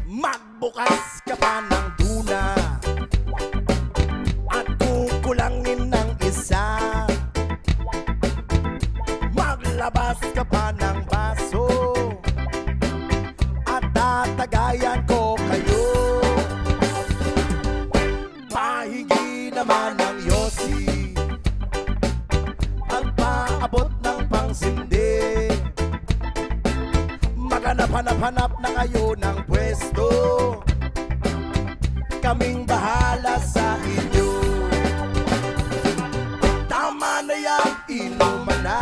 Magbukas ka pa ng tuna at kukulangin ng isa. Maglabas ka pa ng baso at tatagayan ko kayo. Pahingi naman ng yosi at paabot ng pangsindi. Maghanap-hanap na kayo ng pwesto, kaming bahala sa inyo. Tama na yan, inuman na.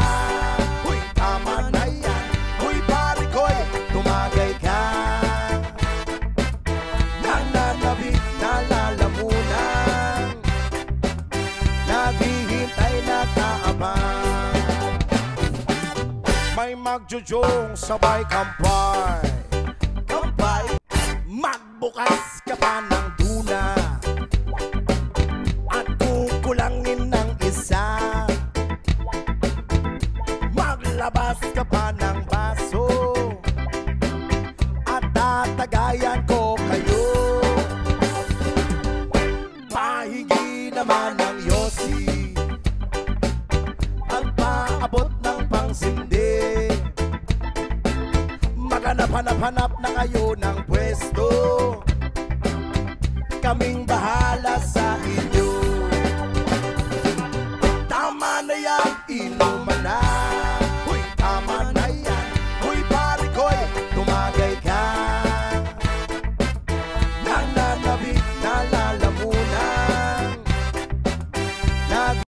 Huy, tama na yan. Huy, pare ko'y tumagay ka. Nananabik na lalamunan, naghihintay na kaabang. May magjujong sabay kampay. Kampay. Magbukas ka pa ng tuna at kukulangin ng isa. Maglabas ka pa ng baso at tatagayan ko kayo. Pahingi naman ng yosi at paabot ng pangsindi. Maghanap-hanap na kayo ng pwesto, kaming bahala sa inyo.